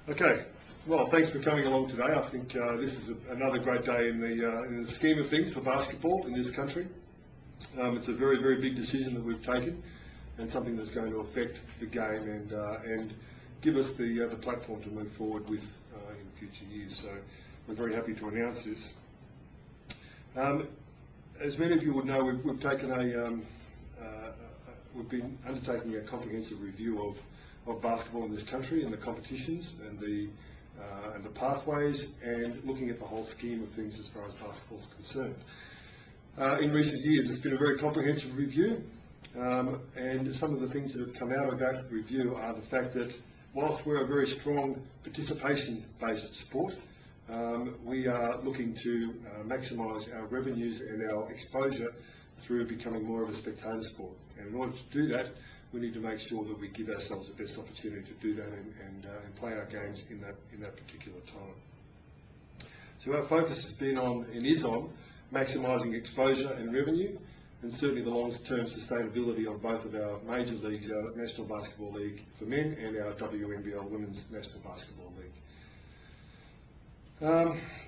Okay, well, thanks for coming along today. I think this is another great day in the scheme of things for basketball in this country. It's a very, very big decision that we've taken, and something that's going to affect the game and give us the platform to move forward with in future years. So we're very happy to announce this. As many of you would know, we've been undertaking a comprehensive review of basketball in this country and the competitions and the pathways, and looking at the whole scheme of things as far as basketball is concerned. In recent years, it's been a very comprehensive review, and some of the things that have come out of that review are the fact that whilst we're a very strong participation-based sport, we are looking to maximise our revenues and our exposure through becoming more of a spectator sport. And in order to do that, we need to make sure that we give ourselves the best opportunity to do that and play our games in that particular time. So our focus has been on and is on maximising exposure and revenue, and certainly the long-term sustainability of both of our major leagues, our National Basketball League for men and our WNBL Women's National Basketball League.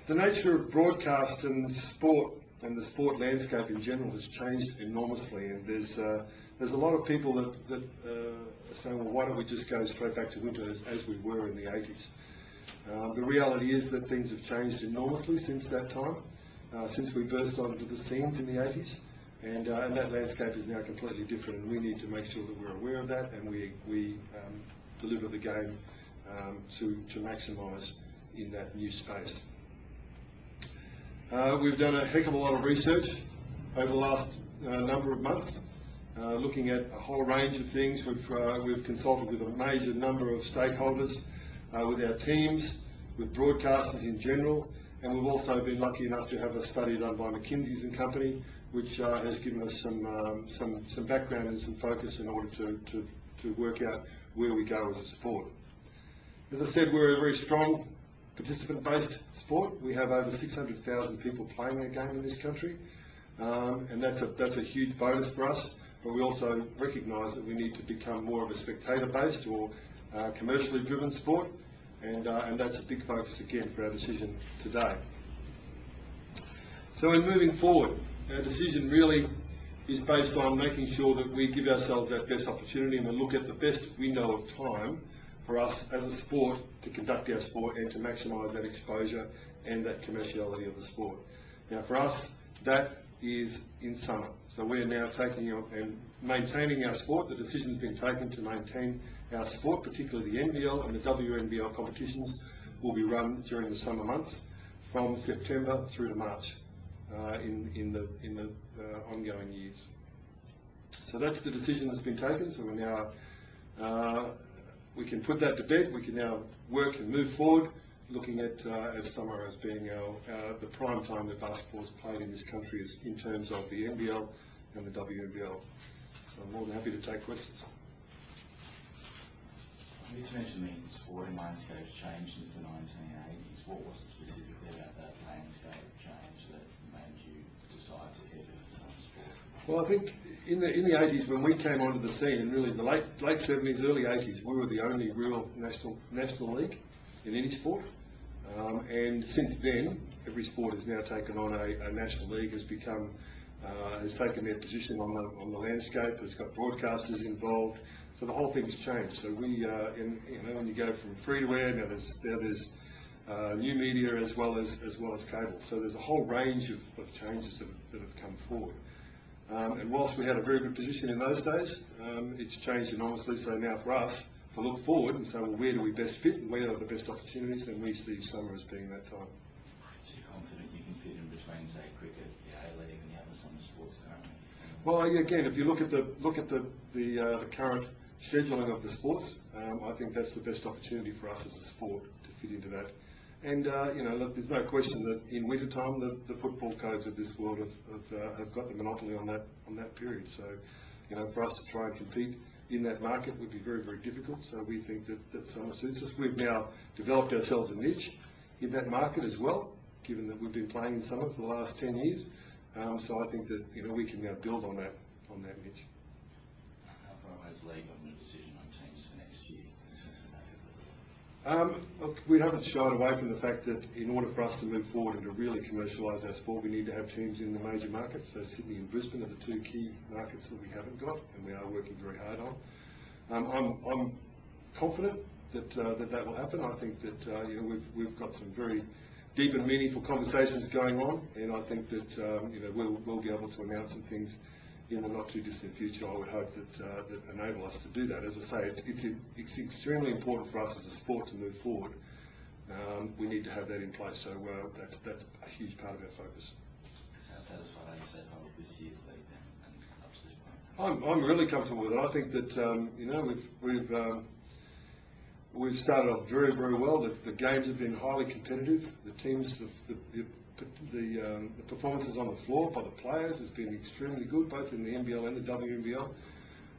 The nature of broadcast and sport and the sport landscape in general has changed enormously, and there's a lot of people that are saying, well, why don't we just go straight back to winter as we were in the 80s? The reality is that things have changed enormously since that time, since we burst onto the scenes in the 80s, and that landscape is now completely different, and we need to make sure that we're aware of that, and we deliver the game to maximise in that new space. We've done a heck of a lot of research over the last number of months, looking at a whole range of things. We've consulted with a major number of stakeholders, with our teams, with broadcasters in general, and we've also been lucky enough to have a study done by McKinsey's and Company, which has given us some background and some focus in order to work out where we go as a sport. As I said, we're a very strong participant-based sport. We have over 600,000 people playing our game in this country, and that's a huge bonus for us. But we also recognise that we need to become more of a spectator-based or commercially driven sport, and that's a big focus again for our decision today. So in moving forward, our decision really is based on making sure that we give ourselves that best opportunity and we look at the best window of time for us as a sport to conduct our sport and to maximise that exposure and that commerciality of the sport. Now for us, that is in summer. So we're now taking and maintaining our sport. The decision's been taken to maintain our sport, particularly the NBL and the WNBL competitions will be run during the summer months from September through to March in the ongoing years. So that's the decision that's been taken. So we're now we can put that to bed. We can now work and move forward, looking at as summer as being the prime time that basketball is played in this country is in terms of the NBL and the WNBL. So I'm more than happy to take questions. You just mentioned the sporting landscape changed since the 1980s. What was it specifically about that landscape change that made you decide to head into some sport? Well, I think in the 80s when we came onto the scene, and really the late 70s, early 80s, we were the only real national league in any sport. And since then, every sport has now taken on a national league, has taken their position on the landscape, has got broadcasters involved. So the whole thing's changed. So we, when you go from free to air, now there's new media as well as cable. So there's a whole range of changes that have come forward. And whilst we had a very good position in those days, it's changed enormously. So now for us to look forward and say, well, where do we best fit and where are the best opportunities? And we see summer as being that time. So you're confident you can fit in between, say, cricket, the A-League, and the other summer sports currently? Well, again, if you look at the current scheduling of the sports, I think that's the best opportunity for us as a sport to fit into that. And look, there's no question that in winter time the football codes of this world have got the monopoly on that period. So, for us to try and compete in that market would be very, very difficult. So we think that summer suits us. We've now developed ourselves a niche in that market as well, given that we've been playing in summer for the last 10 years. So I think that we can now build on that niche. How far away is the league on the decision on teams for next year? Look, we haven't shied away from the fact that in order for us to move forward and to really commercialise our sport, we need to have teams in the major markets. So Sydney and Brisbane are the two key markets that we haven't got, and we are working very hard on. I'm confident that that will happen. I think that we've got some very deep and meaningful conversations going on, and I think that we'll be able to announce some things in the not too distant future. I would hope that enable us to do that. As I say, it's extremely important for us as a sport to move forward. We need to have that in place, so that's a huge part of our focus. How satisfied are you so far with this year's league and up to this point? I'm really comfortable with it. I think that we've started off very, very well. The games have been highly competitive. The teams, the performances on the floor by the players has been extremely good, both in the NBL and the WNBL.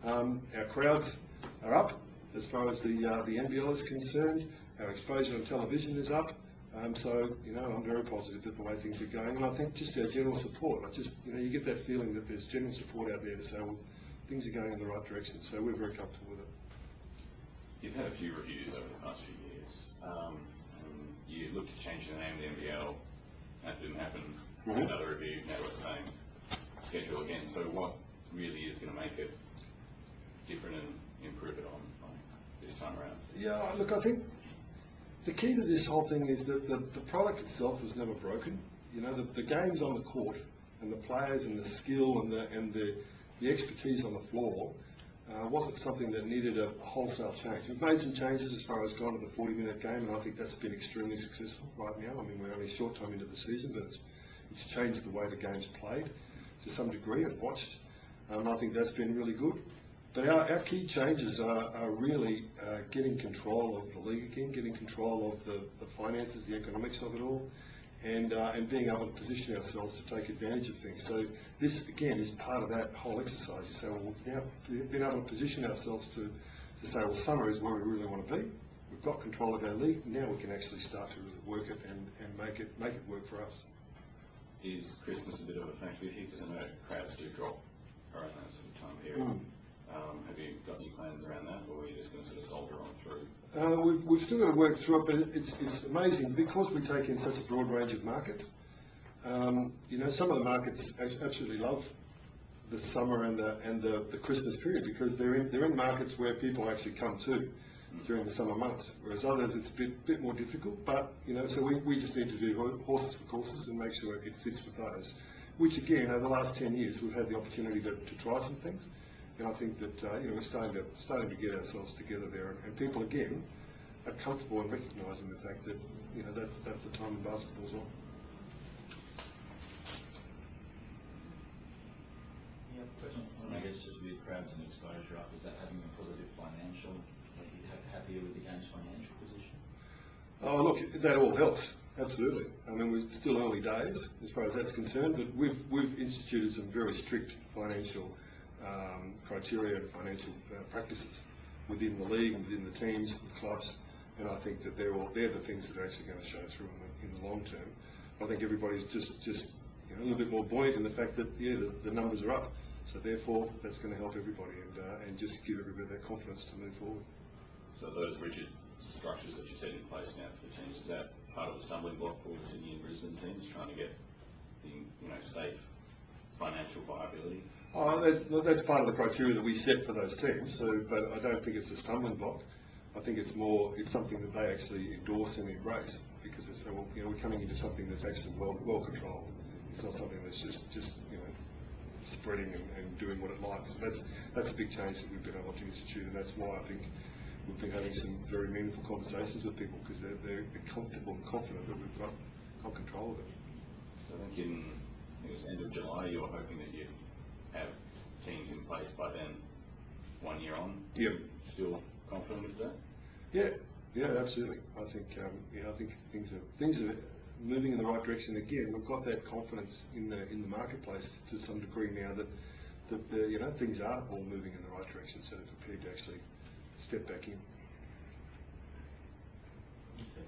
Our crowds are up as far as the NBL is concerned. Our exposure on television is up. So I'm very positive with the way things are going, and I think just our general support. You get that feeling that there's general support out there to say, well, things are going in the right direction. So we're very comfortable with it. You've had a few reviews over the past few years. You looked to change the name of the NBL. That didn't happen. Mm-hmm. Another review, now we're the same schedule again. So what really is going to make it different and improve it on this time around? Yeah, look, I think the key to this whole thing is that the product itself was never broken. The games on the court and the players and the skill and the expertise on the floor wasn't something that needed a wholesale change. We've made some changes as far as going to the 40-minute game, and I think that's been extremely successful right now. I mean, we're only a short time into the season, but it's changed the way the game's played to some degree and watched. I think that's been really good. But our key changes are really getting control of the league again, getting control of the finances, the economics of it all, and being able to position ourselves to take advantage of things. So this, again, is part of that whole exercise. You say, well, now we've been able to position ourselves to say, well, summer is where we really want to be. We've got control of our league. Now we can actually start to really work it and make it work for us. Is Christmas a bit of a factor with you? Because I know crowds do drop around that sort of time period. Have you got any plans around that, or are you just going to sort of soldier on through? We've still got to work through it, but it's amazing because we take in such a broad range of markets. Some of the markets absolutely love the summer and the Christmas period because they're in markets where people actually come to during the summer months, whereas others it's a bit more difficult. But so we just need to do horses for courses and make sure it fits with those. Which again, over the last 10 years, we've had the opportunity to try some things. And I think that we're starting to get ourselves together there, and people again are comfortable in recognising the fact that that's the time in basketball's on. Yeah, question. I guess just with crowds and exposure up, is that having a positive financial? Like, are you happier with the game's financial position? Oh, look, that all helps. Absolutely. I mean, we're still early days as far as that's concerned, but we've instituted some very strict financial criteria and financial practices within the league and within the teams and clubs, and I think that they're the things that are actually going to show through in the long term. I think everybody's just a little bit more buoyant in the fact that the numbers are up, so therefore that's going to help everybody and just give everybody that confidence to move forward. So those rigid structures that you've set in place now for the teams, is that part of the stumbling block for the Sydney and Brisbane teams trying to get the safe financial viability? That's part of the criteria that we set for those teams. But I don't think it's a stumbling block. I think it's something that they actually endorse and embrace because they say, well, we're coming into something that's actually well controlled. It's not something that's just spreading and doing what it likes. So that's a big change that we've been able to institute, and that's why I think we've been having some very meaningful conversations with people because they're comfortable and confident that we've got control of it. So I think it was end of July, you were hoping that you'd have teams in place by then, 1 year on. Yep. Still confident of that? Yeah, absolutely. I think things are moving in the right direction again. We've got that confidence in the marketplace to some degree now that things are all moving in the right direction, so they're prepared to actually step back in. Okay.